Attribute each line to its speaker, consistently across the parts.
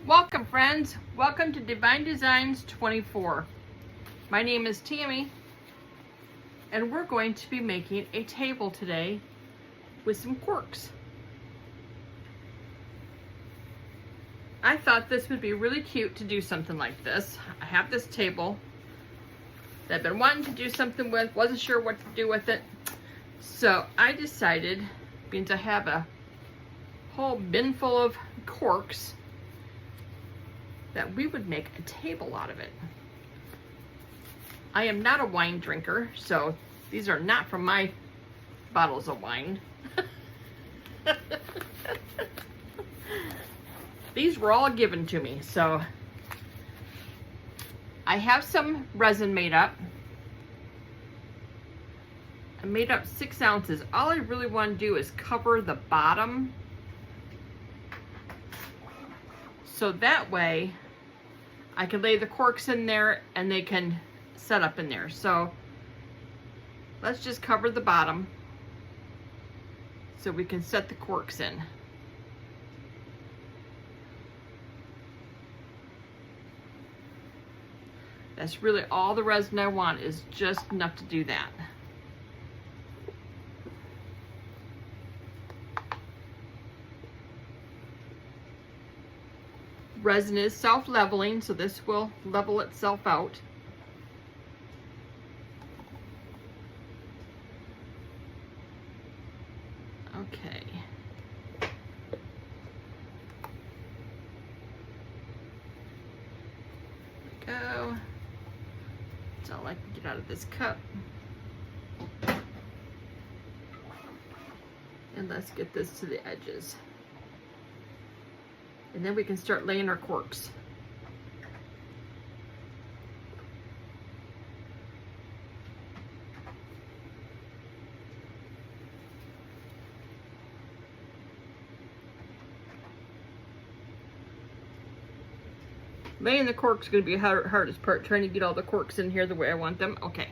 Speaker 1: Welcome friends, welcome to Divine Designs 24. My name is Tammy and we're going to be making a table today with some corks. I thought this would be really cute to do something like this. I have this table that I've been wanting to do something with, wasn't sure what to do with it. So I decided, means I have a whole bin full of corks, that we would make a table out of it. I am not a wine drinker, so these are not from my bottles of wine. These were all given to me, so I have some resin made up. I made up 6 ounces. All I really want to do is cover the bottom, so that way I can lay the corks in there and they can set up in there. So let's just cover the bottom so we can set the corks in. That's really all the resin I want, is just enough to do that. Resin is self-leveling, so this will level itself out. Okay. There we go. That's all I can get out of this cup. And let's get this to the edges. And then we can start laying our corks. Laying the corks is going to be the hardest part, trying to get all the corks in here the way I want them. Okay.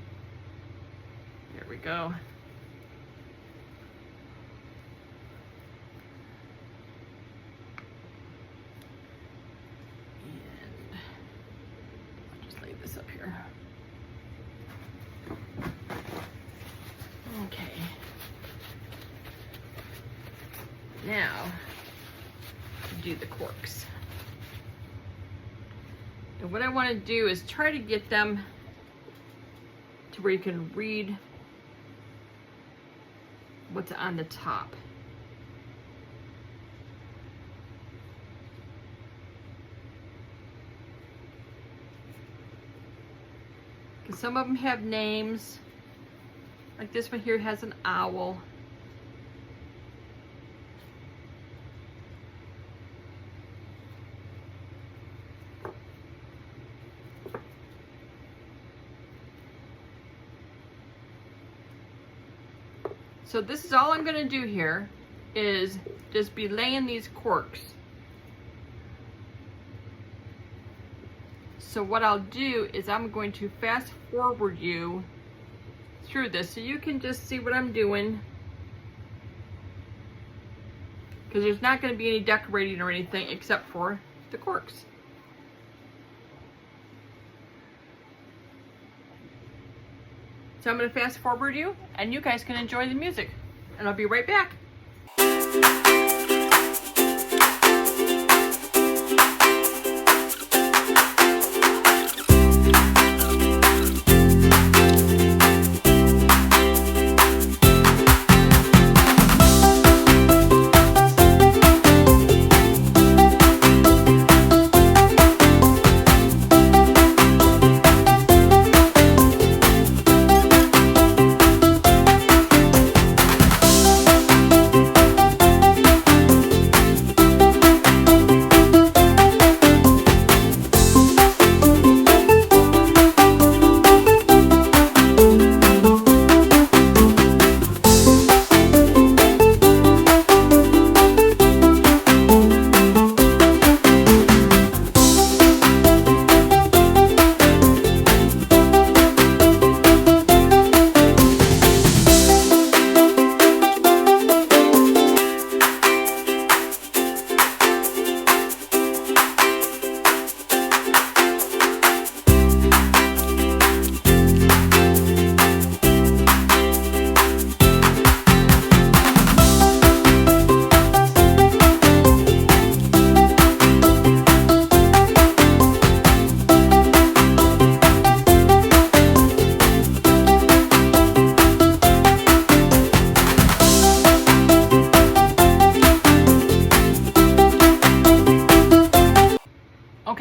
Speaker 1: There we go. This up here. Okay. Now to do the corks. And what I want to do is try to get them to where you can read what's on the top. Some of them have names, like this one here has an owl. So this is all I'm going to do here, is just be laying these corks. So what I'll do is I'm going to fast forward you through this so you can just see what I'm doing, because there's not going to be any decorating or anything except for the corks. So I'm going to fast forward you and you guys can enjoy the music, and I'll be right back.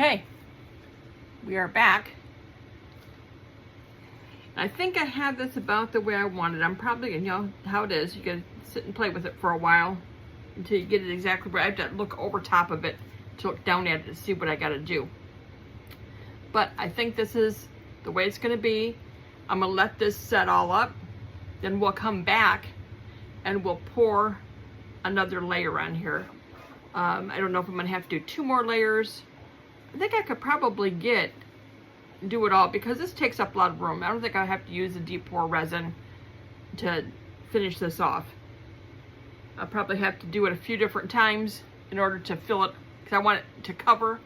Speaker 1: Okay, we are back. I think I have this about the way I want it. I'm probably, you know how it is. You gotta sit and play with it for a while until you get it exactly right. I have to look over top of it to look down at it to see what I gotta do. But I think this is the way it's gonna be. I'm gonna let this set all up. Then we'll come back and we'll pour another layer on here. I don't know if I'm gonna have to do 2 more layers. I think I could probably do it all because this takes up a lot of room. I don't think I have to use the deep pour resin to finish this off. I'll probably have to do it a few different times in order to fill it, because I want it to cover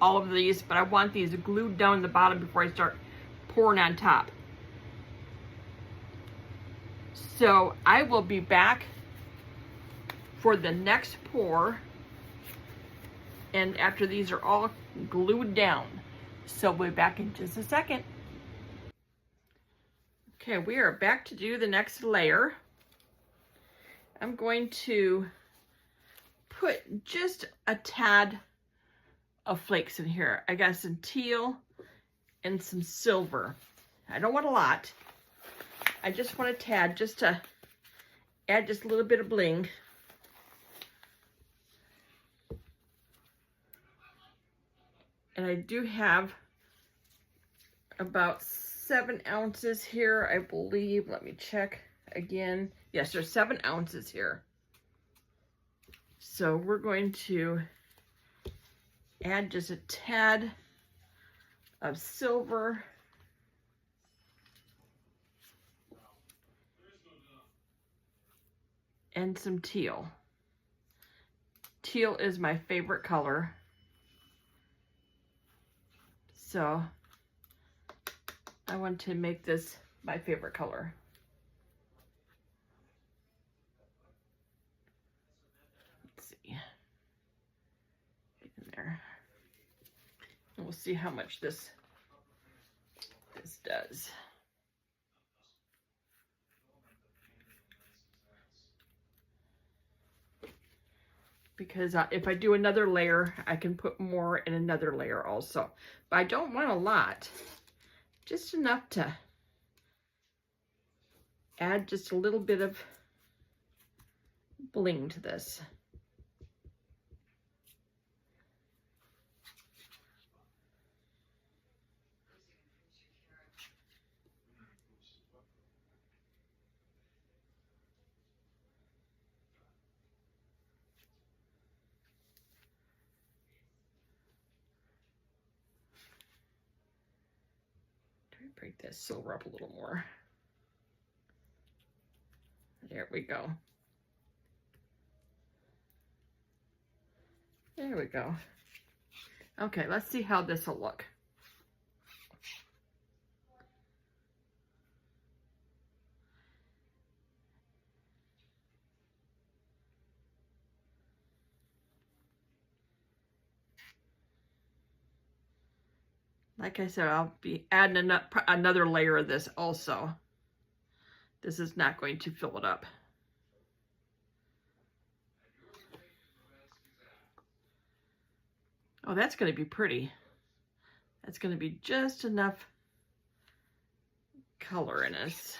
Speaker 1: all of these, but I want these glued down the bottom before I start pouring on top. So I will be back for the next pour, and after these are all glued down. So we'll be back in just a second. Okay, we are back to do the next layer. I'm going to put just a tad of flakes in here. I got some teal and some silver. I don't want a lot. I just want a tad just to add just a little bit of bling. And I do have about 7 ounces here, I believe. Let me check again. Yes, there's 7 ounces here. So we're going to add just a tad of silver. And some teal. Teal is my favorite color. So I want to make this my favorite color. Let's see. Get in there. And we'll see how much this does. Because if I do another layer, I can put more in another layer also. But I don't want a lot, just enough to add just a little bit of bling to this. Break that silver up a little more. There we go. There we go. Okay, let's see how this will look. Like I said, I'll be adding another layer of this also. This is not going to fill it up. Oh, that's going to be pretty. That's going to be just enough color in this.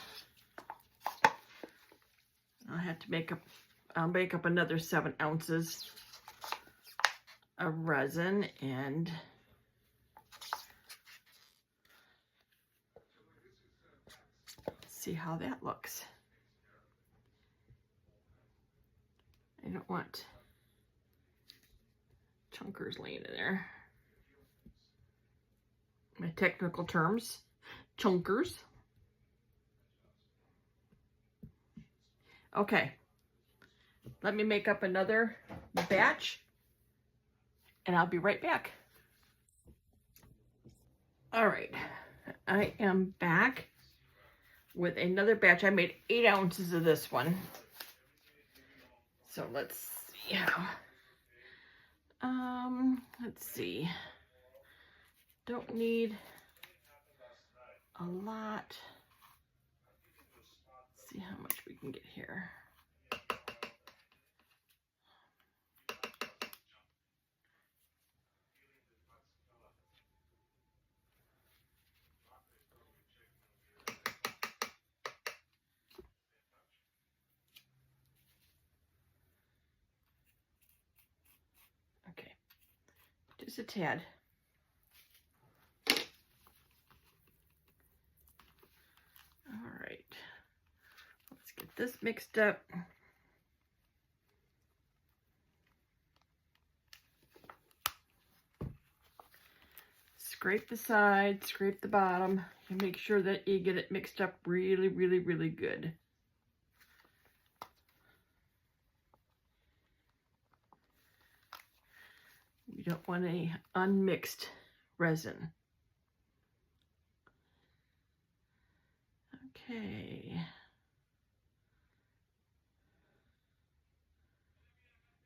Speaker 1: I'll have to I'll make up another 7 ounces of resin and see how that looks. I don't want chunkers laying in there. My technical terms, chunkers. Okay, let me make up another batch and I'll be right back. All right, I am back with another batch. I made 8 ounces of this one. So let's see how. Let's see. Don't need a lot. Let's see how much we can get here. Just a tad. All right. Let's get this mixed up. Scrape the side, scrape the bottom, and make sure that you get it mixed up really, really, really good. You don't want any unmixed resin. Okay.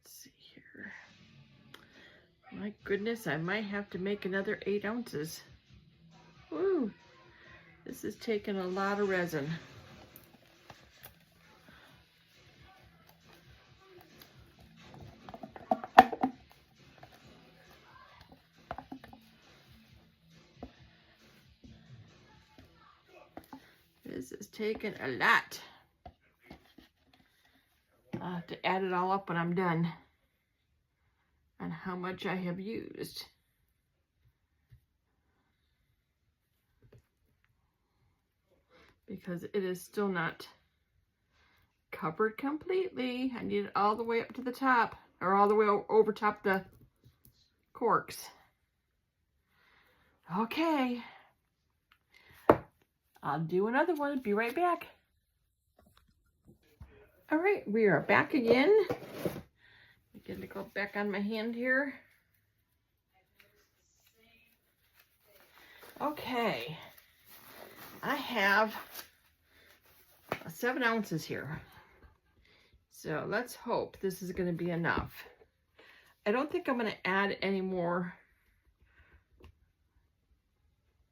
Speaker 1: Let's see here. My goodness, I might have to make another 8 ounces. Woo! This is taking a lot of resin. This is taking a lot. I'll have to add it all up when I'm done on how much I have used. Because it is still not covered completely. I need it all the way up to the top, or all the way over top the corks. Okay. I'll do another one. Be right back. All right, we are back again. I'm gonna go back on my hand here. Okay. I have 7 ounces here. So let's hope this is going to be enough. I don't think I'm going to add any more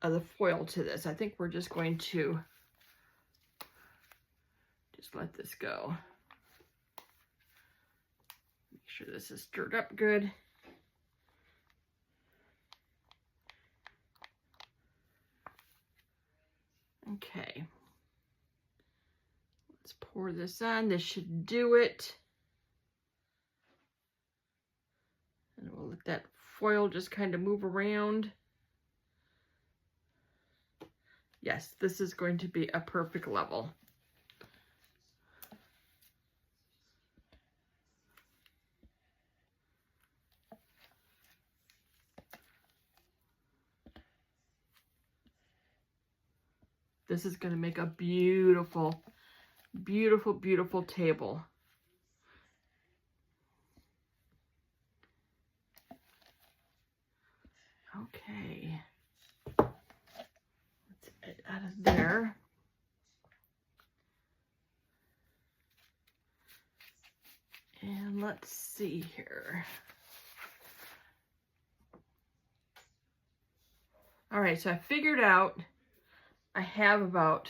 Speaker 1: of the foil to this. I think we're just going to just let this go. Make sure this is stirred up good. Okay, let's pour this on. This should do it. And we'll let that foil just kind of move around. Yes, this is going to be a perfect level. This is going to make a beautiful, beautiful, beautiful table. Okay. Let's get it out of there. And let's see here. All right, so I figured out I have about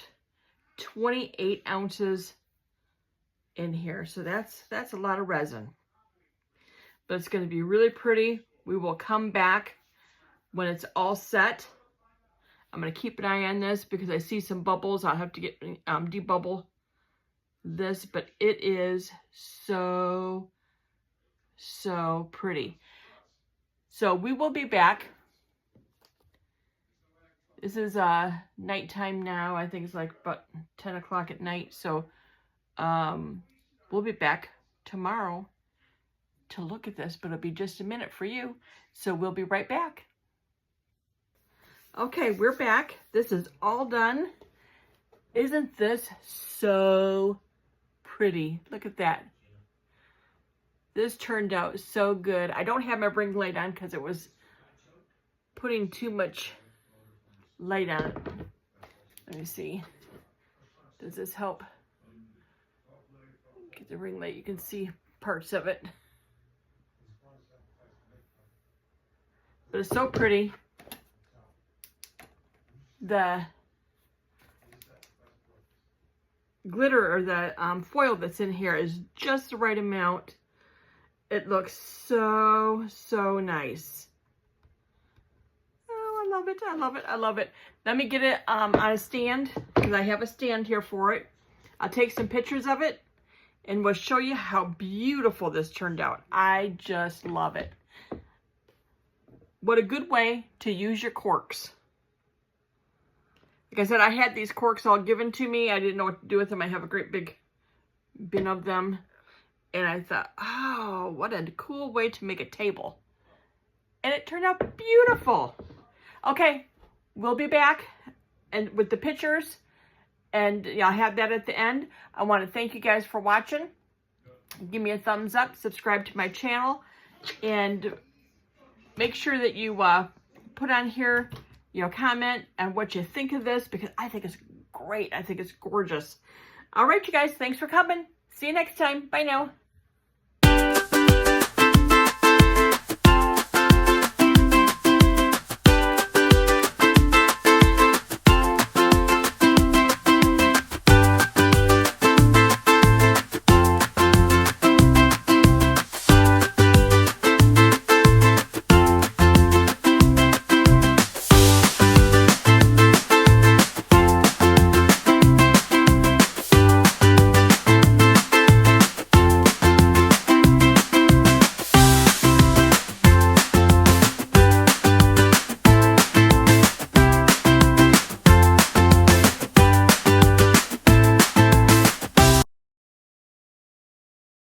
Speaker 1: 28 ounces in here. So that's a lot of resin. But it's going to be really pretty. We will come back when it's all set. I'm going to keep an eye on this because I see some bubbles. I'll have to get debubble this, but it is so pretty. So we will be back. This is nighttime now. I think it's like about 10 o'clock at night. So we'll be back tomorrow to look at this, but it'll be just a minute for you. So we'll be right back. Okay, we're back. This is all done. Isn't this so pretty? Look at that. This turned out so good. I don't have my ring light on because it was putting too much light on it. Let me see. Does this help? Get the ring light. You can see parts of it. But it's so pretty. The glitter or the foil that's in here is just the right amount. It looks so nice. Oh, I love it. I love it. I love it. Let me get it on a stand because I have a stand here for it. I'll take some pictures of it and we'll show you how beautiful this turned out. I just love it. what a good way to use your corks. Like I said, I had these corks all given to me. I didn't know what to do with them. I have a great big bin of them. And I thought, oh, what a cool way to make a table. And it turned out beautiful. Okay, we'll be back and with the pictures. And I'll have that at the end. I want to thank you guys for watching. Give me a thumbs up. Subscribe to my channel. And make sure that you put on here, comment on what you think of this, because I think it's great. I think it's gorgeous. All right, you guys. Thanks for coming. See you next time. Bye now.